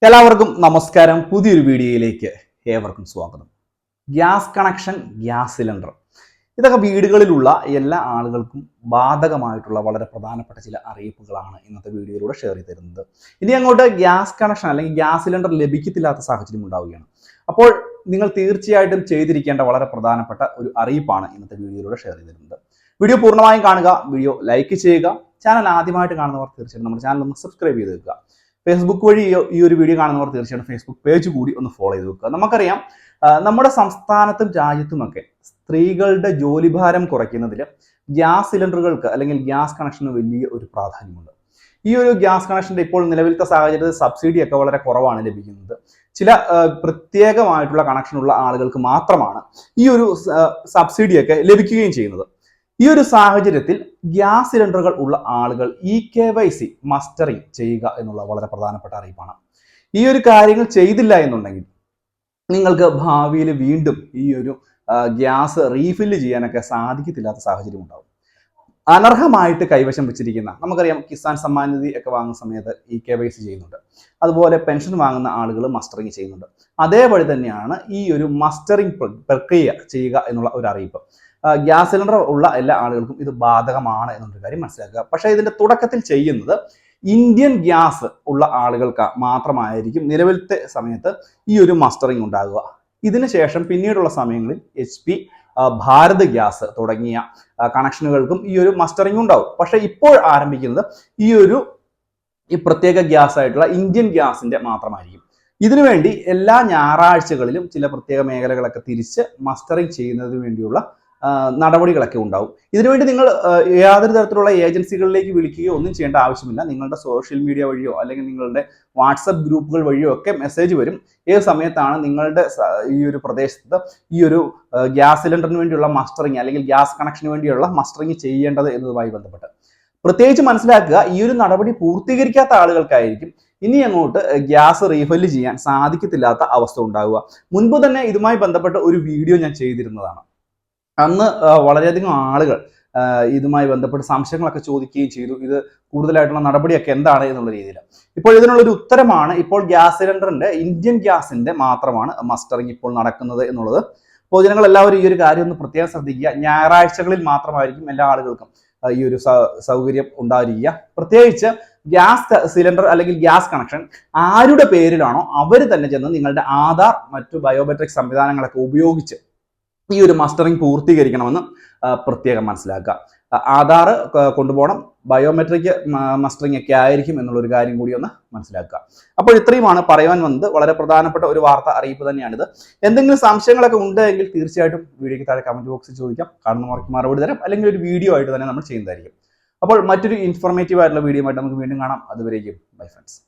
എല്ലാവർക്കും നമസ്കാരം. പുതിയൊരു വീഡിയോയിലേക്ക് ഏവർക്കും സ്വാഗതം. ഗ്യാസ് കണക്ഷൻ, ഗ്യാസ് സിലിണ്ടർ ഇതൊക്കെ വീടുകളിലുള്ള എല്ലാ ആളുകൾക്കും ബാധകമായിട്ടുള്ള വളരെ പ്രധാനപ്പെട്ട ചില അറിയിപ്പുകളാണ് ഇന്നത്തെ വീഡിയോയിലൂടെ ഷെയർ ചെയ്ത് തരുന്നത്. ഇനി അങ്ങോട്ട് ഗ്യാസ് കണക്ഷൻ അല്ലെങ്കിൽ ഗ്യാസ് സിലിണ്ടർ ലഭിക്കത്തില്ലാത്ത സാഹചര്യം ഉണ്ടാവുകയാണ്. അപ്പോൾ നിങ്ങൾ തീർച്ചയായിട്ടും ചെയ്തിരിക്കേണ്ട വളരെ പ്രധാനപ്പെട്ട ഒരു അറിയിപ്പാണ് ഇന്നത്തെ വീഡിയോയിലൂടെ ഷെയർ ചെയ്ത് തരുന്നത്. വീഡിയോ പൂർണ്ണമായും കാണുക, വീഡിയോ ലൈക്ക് ചെയ്യുക, ചാനൽ ആദ്യമായിട്ട് കാണുന്നവർ തീർച്ചയായിട്ടും നമ്മുടെ ചാനൽ ഒന്ന് സബ്സ്ക്രൈബ് ചെയ്ത് വെക്കുക. ഫേസ്ബുക്ക് വഴി ഈ ഒരു വീഡിയോ കാണുന്നവർ തീർച്ചയായിട്ടും ഫേസ്ബുക്ക് പേജ് കൂടി ഒന്ന് ഫോളോ ചെയ്ത് വെക്കുക. നമുക്കറിയാം, നമ്മുടെ സംസ്ഥാനത്തും രാജ്യത്തുമൊക്കെ സ്ത്രീകളുടെ ജോലിഭാരം കുറയ്ക്കുന്നതിൽ ഗ്യാസ് സിലിണ്ടറുകൾക്ക് അല്ലെങ്കിൽ ഗ്യാസ് കണക്ഷന് വലിയ ഒരു പ്രാധാന്യമുണ്ട്. ഈ ഒരു ഗ്യാസ് കണക്ഷൻ്റെ ഇപ്പോൾ നിലവിലത്തെ സാഹചര്യത്തിൽ സബ്സിഡിയൊക്കെ വളരെ കുറവാണ് ലഭിക്കുന്നത്. ചില പ്രത്യേകമായിട്ടുള്ള കണക്ഷനുള്ള ആളുകൾക്ക് മാത്രമാണ് ഈ ഒരു സബ്സിഡിയൊക്കെ ലഭിക്കുകയും ചെയ്യുന്നത്. ഈ ഒരു സാഹചര്യത്തിൽ ഗ്യാസ് സിലിണ്ടറുകൾ ഉള്ള ആളുകൾ EKYC മസ്റ്ററിംഗ് ചെയ്യുക എന്നുള്ള വളരെ പ്രധാനപ്പെട്ട അറിയിപ്പാണ്. ഈ ഒരു കാര്യങ്ങൾ ചെയ്തില്ല എന്നുണ്ടെങ്കിൽ നിങ്ങൾക്ക് ഭാവിയിൽ വീണ്ടും ഈ ഒരു ഗ്യാസ് റീഫില്ല് ചെയ്യാനൊക്കെ സാധിക്കത്തില്ലാത്ത സാഹചര്യം ഉണ്ടാവും. അനർഹമായിട്ട് കൈവശം വെച്ചിരിക്കുന്ന, നമുക്കറിയാം, കിസാൻ സമ്മാൻ നിധി ഒക്കെ വാങ്ങുന്ന സമയത്ത് EKYC ചെയ്യുന്നുണ്ട്. അതുപോലെ പെൻഷൻ വാങ്ങുന്ന ആളുകൾ മസ്റ്ററിങ് ചെയ്യുന്നുണ്ട്. അതേപോലെ തന്നെയാണ് ഈ ഒരു മസ്റ്ററിങ് പ്രക്രിയ ചെയ്യുക എന്നുള്ള ഒരു അറിയിപ്പ്. ഗ്യാസ് സിലിണ്ടർ ഉള്ള എല്ലാ ആളുകൾക്കും ഇത് ബാധകമാണ് എന്നൊരു കാര്യം മനസ്സിലാക്കുക. പക്ഷേ ഇതിന്റെ തുടക്കത്തിൽ ചെയ്യുന്നത് ഇന്ത്യൻ ഗ്യാസ് ഉള്ള ആളുകൾക്ക് മാത്രമായിരിക്കും നിലവിലത്തെ സമയത്ത് ഈ ഒരു മസ്റ്ററിങ് ഉണ്ടാകുക. ഇതിനുശേഷം പിന്നീടുള്ള സമയങ്ങളിൽ HP, ഭാരത് ഗ്യാസ് തുടങ്ങിയ കണക്ഷനുകൾക്കും ഈ ഒരു മസ്റ്ററിങ് ഉണ്ടാവും. പക്ഷേ ഇപ്പോൾ ആരംഭിക്കുന്നത് ഈ പ്രത്യേക ഗ്യാസ് ആയിട്ടുള്ള ഇന്ത്യൻ ഗ്യാസിന്റെ മാത്രമായിരിക്കും. ഇതിനുവേണ്ടി എല്ലാ ഞായറാഴ്ചകളിലും ചില പ്രത്യേക മേഖലകളൊക്കെ തിരിച്ച് മസ്റ്ററിങ് ചെയ്യുന്നതിന് വേണ്ടിയുള്ള നടപടികളൊക്കെ ഉണ്ടാവും. ഇതിനുവേണ്ടി നിങ്ങൾ യാതൊരു തരത്തിലുള്ള ഏജൻസികളിലേക്ക് വിളിക്കുകയോ ഒന്നും ചെയ്യേണ്ട ആവശ്യമില്ല. നിങ്ങളുടെ സോഷ്യൽ മീഡിയ വഴിയോ അല്ലെങ്കിൽ നിങ്ങളുടെ വാട്സപ്പ് ഗ്രൂപ്പുകൾ വഴിയോ ഒക്കെ മെസ്സേജ് വരും ഏത് സമയത്താണ് നിങ്ങളുടെ ഈ ഒരു പ്രദേശത്ത് ഈ ഒരു ഗ്യാസ് സിലിണ്ടറിന് വേണ്ടിയുള്ള മസ്റ്ററിങ് അല്ലെങ്കിൽ ഗ്യാസ് കണക്ഷന് വേണ്ടിയുള്ള മസ്റ്ററിങ് ചെയ്യേണ്ടത് എന്നതുമായി ബന്ധപ്പെട്ട്. പ്രത്യേകിച്ച് മനസ്സിലാക്കുക, ഈ ഒരു നടപടി പൂർത്തീകരിക്കാത്ത ആളുകൾക്കായിരിക്കും ഇനി അങ്ങോട്ട് ഗ്യാസ് റീഫില്ല് ചെയ്യാൻ സാധിക്കത്തില്ലാത്ത അവസ്ഥ ഉണ്ടാവുക. മുൻപ് തന്നെ ഇതുമായി ബന്ധപ്പെട്ട ഒരു വീഡിയോ ഞാൻ ചെയ്തിരുന്നതാണ്. അന്ന് വളരെയധികം ആളുകൾ ഇതുമായി ബന്ധപ്പെട്ട് സംശയങ്ങളൊക്കെ ചോദിക്കുകയും ചെയ്തു. ഇത് കൂടുതലായിട്ടുള്ള നടപടിയൊക്കെ എന്താണ് എന്നുള്ള രീതിയിൽ. ഇപ്പോൾ ഇതിനുള്ളൊരു ഉത്തരമാണ്. ഇപ്പോൾ ഗ്യാസ് സിലിണ്ടറിന്റെ ഇന്ത്യൻ ഗ്യാസിന്റെ മാത്രമാണ് മസ്റ്ററിങ് ഇപ്പോൾ നടക്കുന്നത് എന്നുള്ളത്. പൊതുജനങ്ങൾ എല്ലാവരും ഈ ഒരു കാര്യം ഒന്ന് പ്രത്യേകം ശ്രദ്ധിക്കുക. ഞായറാഴ്ചകളിൽ മാത്രമായിരിക്കും എല്ലാ ആളുകൾക്കും ഈ ഒരു സൗകര്യം ഉണ്ടായിരിക്കുക. പ്രത്യേകിച്ച് ഗ്യാസ് സിലിണ്ടർ അല്ലെങ്കിൽ ഗ്യാസ് കണക്ഷൻ ആരുടെ പേരിലാണോ അവർ തന്നെ ചെന്ന് നിങ്ങളുടെ ആധാർ, മറ്റു ബയോമെട്രിക് സംവിധാനങ്ങളൊക്കെ ഉപയോഗിച്ച് ഈ ഒരു മസ്റ്ററിങ് പൂർത്തീകരിക്കണമെന്ന് പ്രത്യേകം മനസ്സിലാക്കുക. ആധാർ കൊണ്ടുപോകണം, ബയോമെട്രിക് മസ്റ്ററിങ് ഒക്കെ ആയിരിക്കും എന്നുള്ളൊരു കാര്യം കൂടി ഒന്ന് മനസ്സിലാക്കുക. അപ്പോൾ ഇത്രയുമാണ് പറയാൻ വന്നത്. വളരെ പ്രധാനപ്പെട്ട ഒരു വാർത്ത അറിയിപ്പ് തന്നെയാണിത്. എന്തെങ്കിലും സംശയങ്ങളൊക്കെ ഉണ്ടെങ്കിൽ തീർച്ചയായിട്ടും വീഡിയോയ്ക്ക് താഴെ കമന്റ് ബോക്സിൽ ചോദിക്കാം. കാണുന്നവർക്ക് മറുപടി തരാം, അല്ലെങ്കിൽ ഒരു വീഡിയോ ആയിട്ട് തന്നെ നമ്മൾ ചെയ്യുന്നതായിരിക്കും. അപ്പോൾ മറ്റൊരു ഇൻഫോർമേറ്റീവ് ആയിട്ടുള്ള വീഡിയോ ആയിട്ട് നമുക്ക് വീണ്ടും കാണാം. അതുവരേക്കും ബൈ ഫ്രണ്ട്സ്.